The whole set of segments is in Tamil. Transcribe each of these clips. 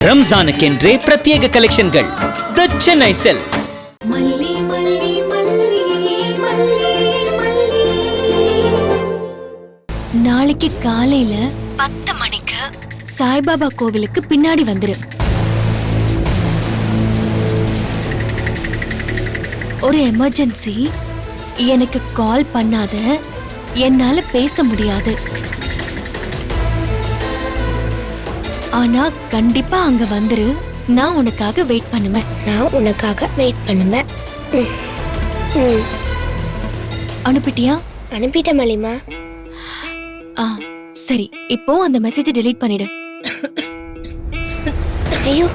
ரம்ஜானுக்கென்றே பிரத்யேக கலெக்ஷன்கள் தி சென்னை சில்க்ஸ். நாளைக்கு காலையில 10 மணிக்கு சாய்பாபா கோவிலுக்கு பின்னாடி வந்துரு. ஒரு எமர்ஜென்சி, எனக்கு கால் பண்ணாத, என்னால பேச முடியாது. ஆனா கண்டிப்பா அங்க வந்துரு. நான் உனக்காக வெயிட் பண்ணுவேன். அனுப்பிட்டியா? அனுப்பிட்ட மலிமா. சரி, இப்போ அந்த மெசேஜ் டெலீட் பண்ணிடு. ஐயோ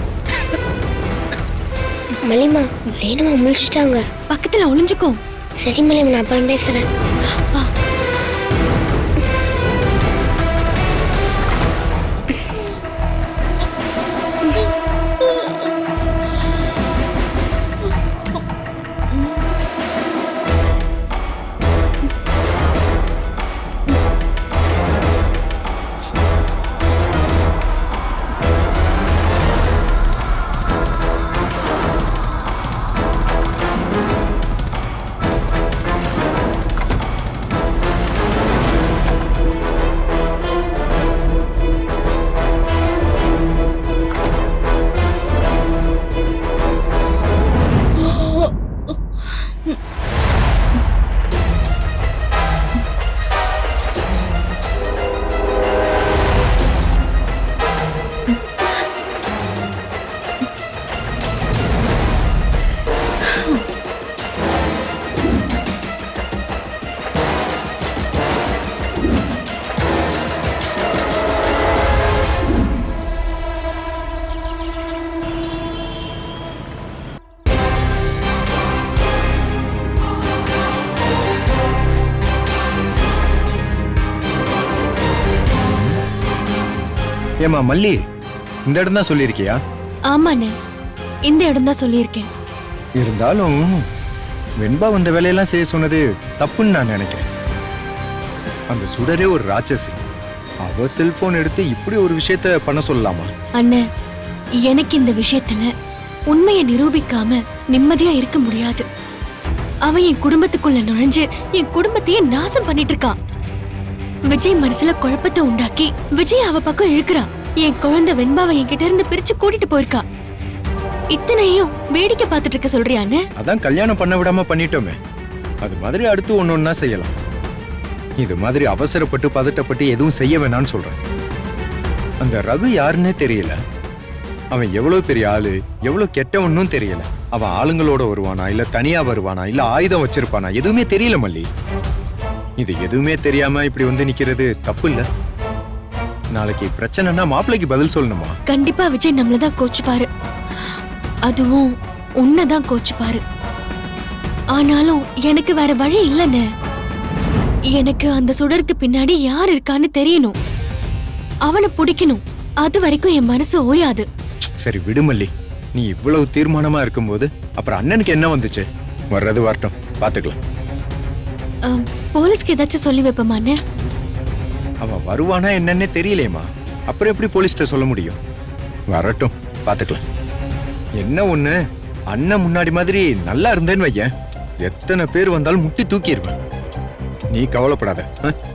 மலிமா, ரேணுமா முழிச்சிட்டாங்க. பக்கத்துல ஒளிஞ்சுக்கோ. சரி மலிமா, நான் அப்புறம் பேசுறேன். ஏமா மல்லி, இந்த இடம் தான் சொல்லியிருக்கியா? ஆமாண்ணே, இந்த இடம் தான் சொல்லியிருக்கேன். இருந்தாலும் வெண்பா வந்த வேலையெல்லாம் செய்ய சொன்னது தப்புன்னு நான் நினைக்கிறேன். அந்த சுடரே ஒரு ராட்சசி. அவ செல்போன் எடுத்து இப்படி ஒரு விஷயத்த பண்ண சொல்லலாமா? அண்ணே, எனக்கு இந்த விஷயத்துல உண்மையை நிரூபிக்காம நிம்மதியா இருக்க முடியாது. அவன் என் குடும்பத்துக்குள்ள நுழைஞ்சு என் குடும்பத்தையே நாசம் பண்ணிட்டு இருக்கான். விஜய் மனசுல குழப்பத்தை உண்டாக்கி விஜய் அவ பக்கம் இழுக்கிறான். என் குழந்தை வெண்பாவை என்கிட்ட இருந்து பிரிச்சு கூட்டிட்டு போயிருக்கா. இத்தனையும் வேடிக்கை பார்த்துட்டு இருக்க சொல்றியான்னு? அதான் கல்யாணம் பண்ண விடாம பண்ணிட்டோமே, அது மாதிரி அடுத்து ஒன்னொன்னா செய்யலாம். இது மாதிரி அவசரப்பட்டு பதட்டப்பட்டு எதுவும் செய்ய வேணாம்னு சொல்றேன். அந்த ரகு யாருன்னே தெரியல. அவன் எவ்வளவு பெரிய ஆளு, எவ்வளவு கெட்டவனும் தெரியல. அவன் ஆளுங்களோட வருவானா, இல்ல தனியா வருவானா, இல்ல ஆயுதம் வச்சிருப்பானா, எதுவுமே தெரியல மல்லி. இது எதுவுமே தெரியாம இப்படி வந்து நிக்கிறது தப்பு இல்ல. நாளைக்கு பிரச்சனைனா மாப்பிள்ளைக்கு பதில் சொல்லணுமா? கண்டிப்பா விஜய் நம்மளதான் கோச்சுப்பாரு. அதுவும் உன்னதான் கோச்சுப்பாரு. ஆனாலும் எனக்கு வேற வழி இல்லன்னு. எனக்கு அந்த சுடருக்கு பின்னாடி யார் இருக்கான்னு தெரியணும். அவனை பிடிக்கணும். அது வரைக்கும் என் மனசு ஓயாது. சரி விடு மல்லி, நீ இவ்வளவு தீர்மானமா இருக்கும்போது அப்புறம் அண்ணனுக்கு என்ன வந்துச்சு? வர்றது வரட்டும், பாத்துக்கலாம். போலீஸ்க்கு ஏதாச்சும் சொல்லி வைப்பமான்னு? அவன் வருவானா என்னன்னே தெரியலேமா. அப்புறம் எப்படி போலீஸ்ட சொல்ல முடியும்? வரட்டும், பாத்துக்கலாம். என்ன ஒண்ணு, அண்ணன் முன்னாடி மாதிரி நல்லா இருந்தேன்னு வையன், எத்தனை பேர் வந்தாலும் முட்டி தூக்கிடுவேன். நீ கவலைப்படாத.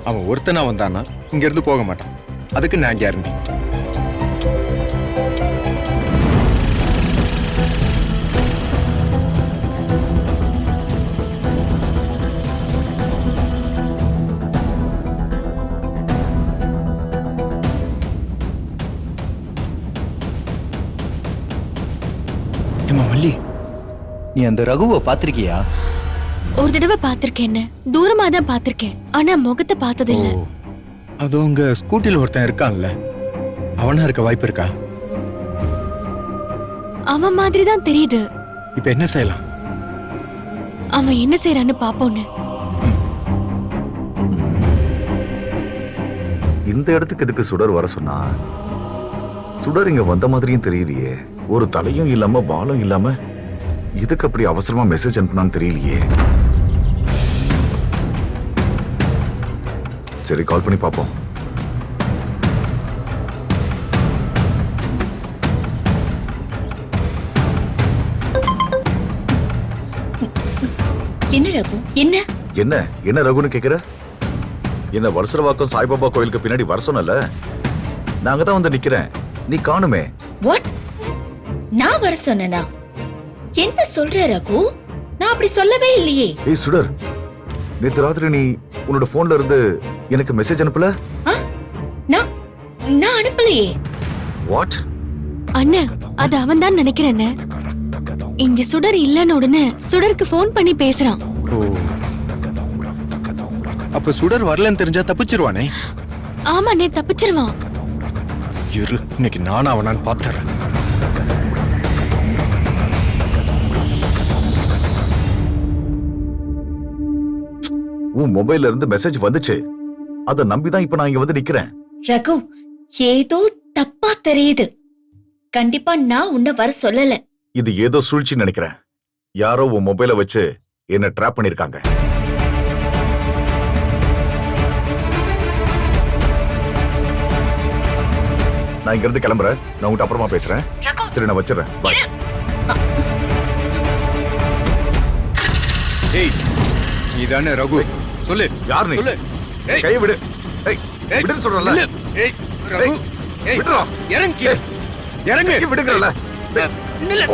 அவன் ஒருத்தனா வந்தானா இங்க இருந்து போக மாட்டான். அதுக்கு நான் கேரண்டி. மல்லி, நீ அந்த ரகுவை பாத்திருக்கியா? ஒரு தடவை பாத்திருக்கேன். தூரமா தான் பாத்திருக்கேன், ஆனா முகத்தை பார்த்ததில்ல. அது உங்க ஸ்கூட்டில ஒருத்தன் இருக்கான்ல, அவனா இருக்க வாய்ப்பு இருக்கா? அவன் மாதிரி தான் தெரியுது. இப்ப என்ன செய்யலாம்? அவன் என்ன செய்யறான்னு பாப்போன்னு. இந்த இடத்துக்கு எதுக்கு சுடர் வர சொன்னா? சுடர் இங்க வந்த மாதிரியும் தெரியலையே. ஒரு தலையும் இல்லாம பாலும் இல்லாம இதுக்கு அப்படி அவசரமா மெசேஜ் அனுப்புனான்னு தெரியலையே. சரி, கால் பண்ணி பாப்போம். என்ன ரகு என்ன? என்ன என்ன ரகுன்னு கேக்குற? என்ன வலசரவாக்கம் சாய்பாபா கோயிலுக்கு பின்னாடி வர சொன்னல? நான் அங்கதான் வந்து நிக்கிறேன். நீ காணுமே. வாட்? நான் வர சொன்னனா? என்ன சொல்ற ரகு? நான் அப்படி சொல்லவே இல்லையே. ஏய் சுடர், நேத்து ராத்திரி நீ உன்னோட போன்ல இருந்து எனக்கு மெசேஜ் அனுப்பல? ஆ? நான் நான் அனுப்பலையே. வாட்? அண்ணே அது அவன் தான் நினைக்கிறேன். இங்க சுடர் இல்லன்னு உடனே சுடருக்கு ஃபோன் பண்ணி பேசுறான். ஓ. அப்ப சுடர் வரலன்னு தெரிஞ்சா தப்பிச்சிருவானே. ஆமாண்ணே தப்பிச்சிருவான். இரு, இன்னைக்கு நானும் அவனான்னு பாத்துறேன். உன் மொபைல்ல இருந்து மெசேஜ் வந்துச்சு. அத நம்பிதான் இப்ப நான் இங்க வந்து நிக்கிறேன். ரகு, ஏதோ தப்பா தெரியுது. கண்டிப்பா நான் உன்னை வர சொல்லல. இது ஏதோ சூழ்ச்சி நினைக்கிறேன். யாரோ உன் மொபைலை வச்சு என்ன ட்ராப் பண்ணிருக்காங்க. நான் இங்க இருந்து கிளம்புறேன். நான் உன்கிட்ட அப்புறமா பேசுறேன். ரகு, சரி, நான் வச்சிடுறேன். பாய். ஏய், நீதானே ரகு? சொல்லு. யார் நீ? சொல்லு. ஏய், கையை விடு. ஏய், ஏய், விடுன்னு சொல்றேன்ல. நில்லு. ஏய், ரகு. ஏய், விடுடா. இறங்கு கீழே. இறங்கு. கையை விடுங்கறல. நில்லு.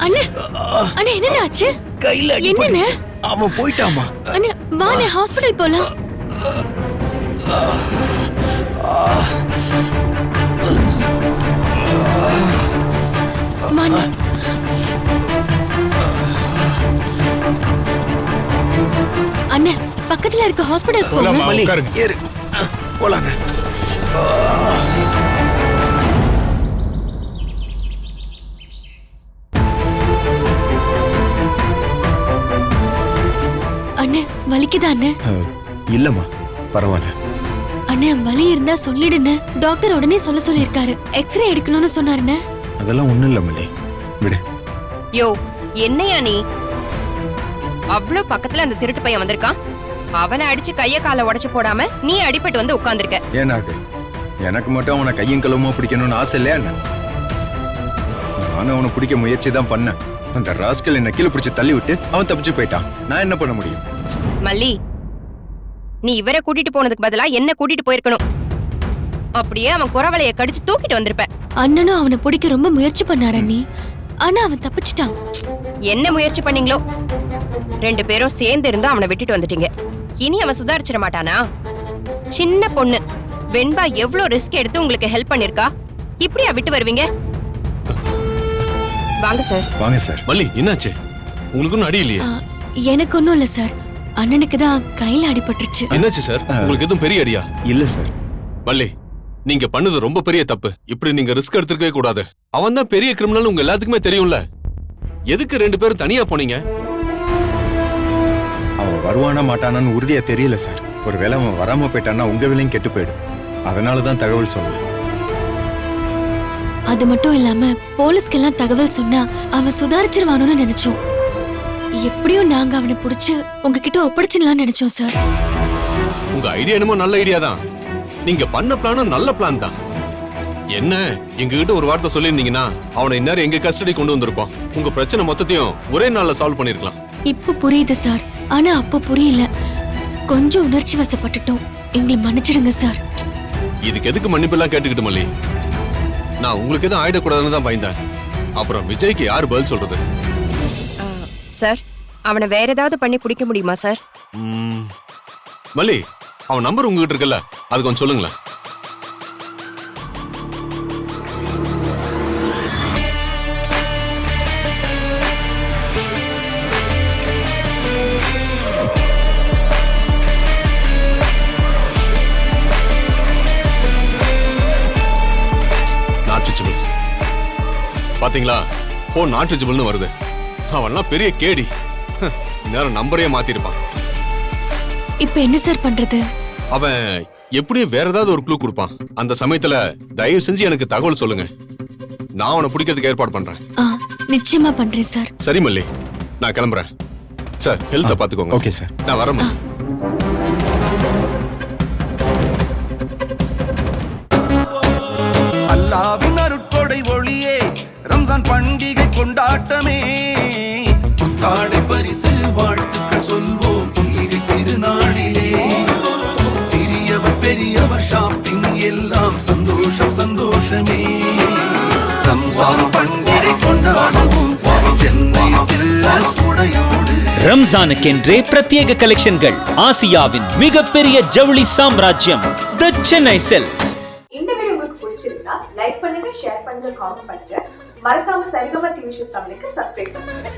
அண்ணே அண்ணே என்ன ஆச்சு? கையில என்னண்ணே? அவன் போயிட்டாமா. அண்ணே வாண்ணே ஹாஸ்பிடல் போலாம். வாண்ணே. அண்ணே பக்கத்துல இருக்க ஹாஸ்பிடல் போங்க. மல்லி, ஏறு. போலாண்ணே. அண்ணே வலிக்குதா அண்ணே? இல்லம்மா, பரவாயில்ல. அண்ணே வலி இருந்தா சொல்லிடுண்ணே. டாக்டர் உடனே சொல்ல சொல்லிருக்காரு. எக்ஸ்ரே எடுக்கணும்னு சொன்னாருண்ணே. அதெல்லாம் ஒண்ணும் இல்ல மல்லி, விடு. யோ, என்னையா நீ? அவ்ளோ பக்கத்துல அந்த திருட்டு பையன் வந்திருக்கான். அவனை அடிச்சு கைய காலை உடைச்சு போடாம நீ அடிபட்டு வந்து உட்கார்ந்திருக்க. ஏனாக்கு எனக்கு மட்டும் அவனை கையும் களவுமா பிடிக்கணும்னு ஆசை இல்லையா என்ன? நானும் அவனை பிடிக்க முயற்சி தான் பண்ணேன். அந்த ராஸ்கல் என்ன கீழே பிடிச்சு தள்ளி விட்டு அவன் தப்பிச்சு போயிட்டான். நான் என்ன பண்ண முடியும்? மல்லி, நீ இவரை கூட்டிட்டு போனதுக்கு பதிலா என்ன கூட்டிட்டு போயிருக்கணும். அப்படியே அவன் குறவலைய கடிச்சு தூக்கிட்டு வந்திருப்ப. அண்ணனும் அவனை பிடிக்க ரொம்ப முயற்சி பண்ணாரு அண்ணி. ஆனா அவன் தப்பிச்சிட்டான். என்ன முயற்சி பண்ணீங்களோ? 2 பேரும் சேர்ந்து இருந்து அவனை விட்டுட்டு வந்துட்டீங்க. இனி அவன் சுதாரிச்சிட மாட்டானா? சின்ன பொண்ணு வெண்பா எவ்வளவு ரிஸ்க் எடுத்து உங்களுக்கு ஹெல்ப் பண்ணிருக்கா. இப்படியா விட்டு வருவீங்க? வாங்க சார். வாங்க சார். மல்லி, என்னாச்சு? உங்களுக்கு ஒன்றும் அடி இல்லையே? ஆ, எனக்கு ஒண்ணும் இல்ல சார். அண்ணனுக்கு தான் கையில அடிபட்டுருச்சு. என்னாச்சு சார்? உங்களுக்கு எதுவும் பெரிய அடியா? இல்ல சார். மல்லி, நீங்க பண்ணது ரொம்ப பெரிய தப்பு. இப்படி நீங்க ரிஸ்க் எடுத்துக்கவே கூடாது. அவன் தான் பெரிய கிரிமினல் உங்க எல்லாத்துக்குமே தெரியும்ல. எதுக்கு 2 பேரும் தனியா போனீங்க? அவன் வருவானா மாட்டானான்னு உறுதியா தெரியல சார். ஒருவேளை அவன் வராம போயிட்டான்னா உங்க விலையும் கெட்டு போயிடும். அதனாலதான் தகவல் சொன்னேன். அது மட்டும் இல்லாம போலீஸ்க்கெல்லாம் தகவல் சொன்னா அவன் சுதாரிச்சிருவானு நினைச்சோம். எப்படியும் நாங்க அவனை புடிச்சு உங்ககிட்ட ஒப்படைச்சிடலாம் நினைச்சோம் சார். உங்க ஐடியா என்னமோ நல்ல ஐடியா தான். நீங்க பண்ண பிளானும் நல்ல பிளான் தான். என்ன, எங்ககிட்ட ஒரு வார்த்தை சொல்லியிருந்தீங்கன்னா அவனை இந்நேரம் எங்க கஸ்டடி கொண்டு வந்திருப்போம். உங்க பிரச்சனை மொத்தத்தையும் ஒரே நாள்ல சால்வ் பண்ணிருக்கலாம். இப்ப புரியுது சார். ஆனா அப்ப புரியல. கொஞ்சம் உணர்ச்சி வசப்பட்டுட்டோம். எங்களை மன்னிச்சிடுங்க சார். இதுக்கு எதுக்கு மன்னிப்பெல்லாம் கேட்டுக்கிட்டு மல்லி? நான் உங்களுக்கு எதுவும் ஆயிடக்கூடாதுன்னு தான் பயந்தேன். அப்புறம் விஜய்க்கு யாரு பதில் சொல்றது? சார், அவனை வேற ஏதாவது பண்ணி பிடிக்க முடியுமா சார்? மல்லி, அவன் நம்பர் உங்ககிட்ட இருக்குல்ல, அது கொஞ்சம் சொல்லுங்களேன். Not reachable. பாத்தீங்களா, போன் நாட் ரீச்சபிள்னு வருது. அவன்லாம் பெரிய கேடி. நேரம் நம்பரையே மாத்திருப்பான். இப்ப என்ன சார் பண்றது? அவன் எப்படியும் வேற ஏதாவது ஒரு க்ளூ கொடுப்பான். அந்த சமயத்துல தயவு செஞ்சு எனக்கு தகவல் சொல்லுங்க. நான் அவனை பிடிக்கிறதுக்கு ஏற்பாடு பண்றேன். நிச்சயமா பண்றேன் சார். சரி மல்லி, நான் கிளம்புறேன். சார், ஹெல்த்தை பாத்துக்கோங்க. Okay sir. நான் வரேன். ரம்ஜான் பண்டிகை கொண்டாட்டமே புத்தாடை பரிசு வாழ்த்துக்கள் சொல்வோம் ஈகை திருநாளிலே சிறியவர் பெரியவர் ஷாப்பிங் எல்லாம் சந்தோஷம் சந்தோஷமே ரம்ஜான் பண்டிகை கொண்டாடுவோம் சென்னை சில்க்ஸ் உடையோடு ரம்ஜானுக்கென்றே பிரத்யேக கலெக்ஷன்கள் ஆசியாவின் மிகப்பெரிய ஜவுளி சாம்ராஜ்யம் தி சென்னை சில்க்ஸ். இந்த வீடியோ உங்களுக்கு பிடிச்சிருந்தா லைக் பண்ணுங்க, ஷேர் பண்ணுங்க, காமெண்ட் பண்ணுங்க. மறக்காம சரிகமா டிவி ஷோஸ் தமிழுக்கு சப்ஸ்கிரைப் பண்ணுங்க.